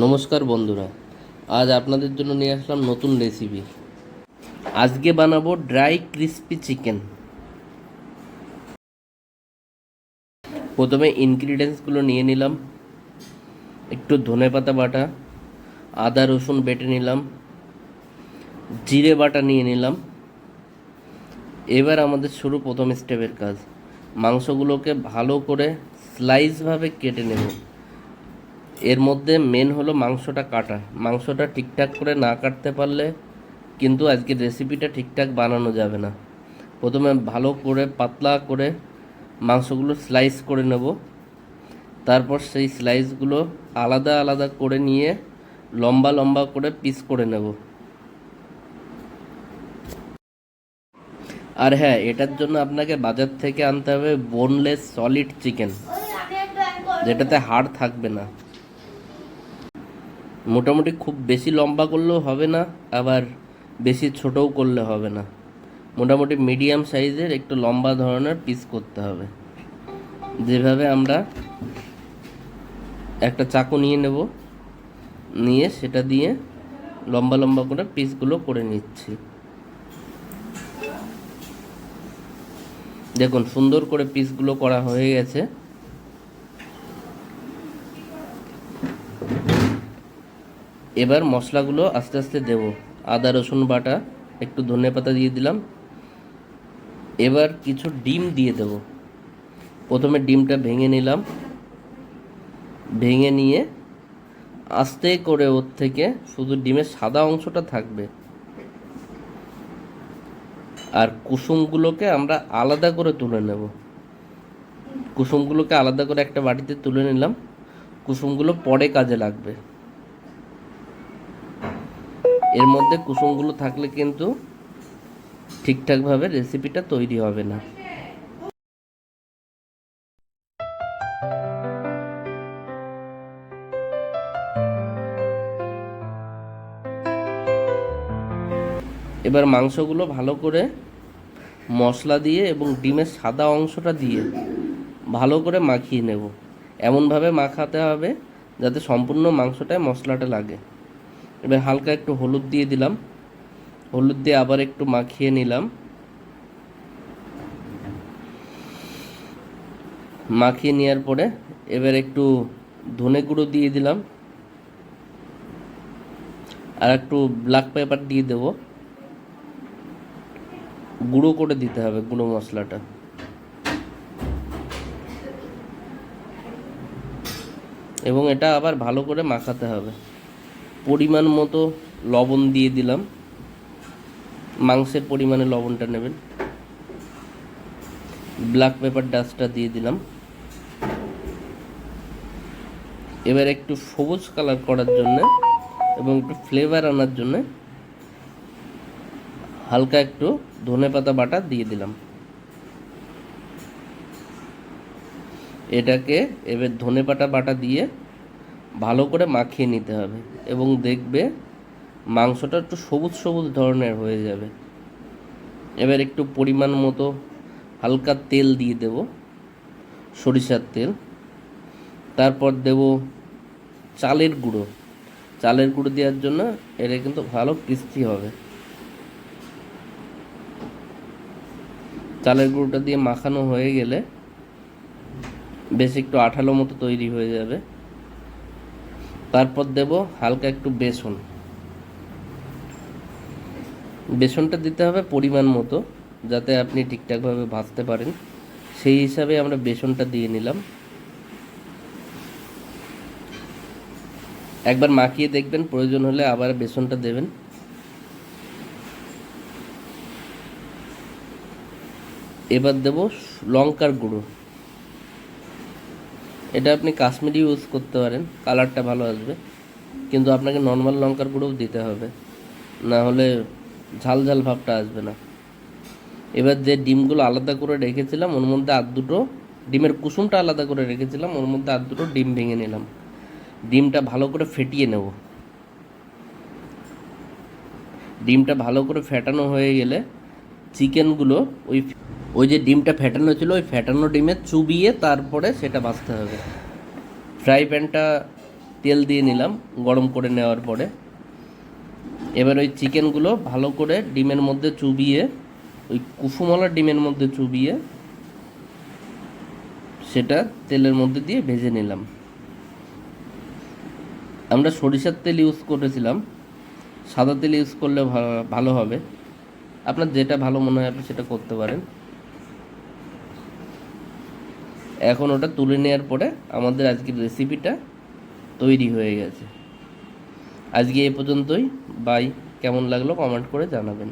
নমস্কার বন্ধুরা, আজ আপনাদের জন্য নিয়ে আসলাম নতুন রেসিপি। আজকে বানাবো ড্রাই ক্রিস্পি চিকেন। প্রথমে ইনগ্রিডিয়েন্টসগুলো নিয়ে নিলাম। একটু ধনেপাতা বাটা, আদা রসুন বেটে নিলাম, জিরে বাটা নিয়ে নিলাম। এবার আমাদের শুরু প্রথম স্টেপের কাজ। মাংসগুলোকে ভালো করে স্লাইসভাবে কেটে নেব। এর মধ্যে মেন হলো মাংসটা কাটা। মাংসটা ঠিকঠাক করে না কাটতে পারলে কিন্তু আজকের রেসিপিটা ঠিকঠাক বানানো যাবে না। প্রথমে ভালো করে পাতলা করে মাংসগুলো স্লাইস করে নেব। তারপর সেই স্লাইসগুলো আলাদা আলাদা করে নিয়ে লম্বা লম্বা করে পিস করে নেব। আর হ্যাঁ, এটার জন্য আপনাকে বাজার থেকে আনতে হবে বোনলেস সলিড চিকেন, যেটাতে হাড় থাকবে না। মোটামুটি খুব বেশি লম্বা করলেও হবে না, আবার বেশি ছোটও করলে হবে না। মোটামুটি মিডিয়াম সাইজের একটু লম্বা ধরনের পিস করতে হবে। যেভাবে আমরা একটা চাকু নিয়ে নেব, নিয়ে সেটা দিয়ে লম্বা লম্বা করে পিসগুলো করে নিচ্ছি। দেখুন, সুন্দর করে পিসগুলো করা হয়ে গেছে। এবার মশলাগুলো আস্তে আস্তে দেব। আদা রসুন বাটা, একটু ধনেপাতা দিয়ে দিলাম। এবার কিছু ডিম দিয়ে দেব। প্রথমে ডিমটা ভেঙে নিলাম। ভেঙে নিয়ে আস্তে করে ওর থেকে শুধু ডিমের সাদা অংশটা থাকবে, আর কুসুমগুলোকে আমরা আলাদা করে তুলে নেব। কুসুমগুলোকে আলাদা করে একটা বাটিতে তুলে নিলাম। কুসুমগুলো পরে কাজে লাগবে। এর মধ্যে কুসুমগুলো থাকলে কিন্তু ঠিকঠাকভাবে রেসিপিটা তৈরি হবে না। এবার মাংসগুলো ভালো করে মশলা দিয়ে এবং ডিমের সাদা অংশটা দিয়ে ভালো করে মাখিয়ে নেব। এমনভাবে মাখাতে হবে যাতে সম্পূর্ণ মাংসটায় মশলাটা লাগে। এবার হালকা একটু হলুদ দিয়ে দিলাম। হলুদ দিয়ে আবার একটু মাখিয়ে নিলাম। মাখিয়ে নেওয়ার পরে এবার একটু ধনে গুঁড়ো দিয়ে দিলাম, আর একটু ব্ল্যাক পেপার দিয়ে দেবো। গুঁড়ো করে দিতে হবে গুঁড়ো মশলাটা। এবং এটা আবার ভালো করে মাখাতে হবে। পরিমাণ মতো লবণ দিয়ে দিলাম। মাংসের পরিমাণে লবণটা নেবেন। ব্ল্যাক পেপার ডাস্টটা দিয়ে দিলাম। এবার একটু সবুজ কালার করার জন্য এবং একটু ফ্লেভার আনার জন্য হালকা একটু ধনেপাতা বাটা দিয়ে দিলাম। এটাকে এবার ধনেপাতা বাটা দিয়ে ভালো করে মাখিয়ে নিতে হবে এবং দেখবে মাংসটা একটু সবুজ সবুজ ধরনের হয়ে যাবে। এবার একটু পরিমাণ মতো হালকা তেল দিয়ে দেব, সরিষার তেল। তারপর দেব চালের গুঁড়ো। চালের গুঁড়ো দেওয়ার জন্য এটা কিন্তু ভালো ক্রিস্পি হবে। চালের গুঁড়োটা দিয়ে মাখানো হয়ে গেলে বেশ একটু আঠালো মতো তৈরি হয়ে যাবে। তারপর দেব হালকা একটু বেসন। বেসনটা দিতে হবে পরিমাণ মতো, যাতে আপনি ঠিকঠাকভাবে ভাজতে পারেন। সেই হিসাবে আমরা বেসনটা দিয়ে নিলাম। একবার মাখিয়ে দেখবেন, প্রয়োজন হলে আবার বেসনটা দেবেন। এবার দেব লঙ্কার গুঁড়ো। এটা আপনি কাশ্মীরি ইউজ করতে পারেন, কালারটা ভালো আসবে, কিন্তু আপনাকে নর্মাল লঙ্কার গুঁড়োও দিতে হবে, না হলে ঝাল ঝাল ভাবটা আসবে না। এবার যে ডিমগুলো আলাদা করে রেখেছিলাম ওর মধ্যে আর দুটো ডিমের কুসুমটা আলাদা করে রেখেছিলাম, ওর মধ্যে আর দুটো ডিম ভেঙে নিলাম। ডিমটা ভালো করে ফেটিয়ে নেব। ডিমটা ভালো করে ফেটানো হয়ে গেলে চিকেনগুলো ওই যে ডিমটা ফেটানো ছিল ওই ফেটানো ডিমে চুবিয়ে তারপরে সেটা ভাজতে হবে। ফ্রাই প্যানটা তেল দিয়ে নিলাম গরম করে নেওয়ার পরে। এবার ওই চিকেনগুলো ভালো করে ডিমের মধ্যে চুবিয়ে, ওই কুসুমওয়ালা ডিমের মধ্যে চুবিয়ে সেটা তেলের মধ্যে দিয়ে ভেজে নিলাম। আমরা সরিষার তেল ইউজ করেছিলাম, সাদা তেল ইউজ করলে ভালো হবে। আপনার যেটা ভালো মনে হয় আপনি সেটা করতে পারেন। এখন ওটা তুলে নেওয়ার পরে আমাদের আজকের রেসিপিটা তৈরি হয়ে গেছে। আজকে এ পর্যন্তই। বাই। কেমন লাগলো কমেন্ট করে জানাবেন।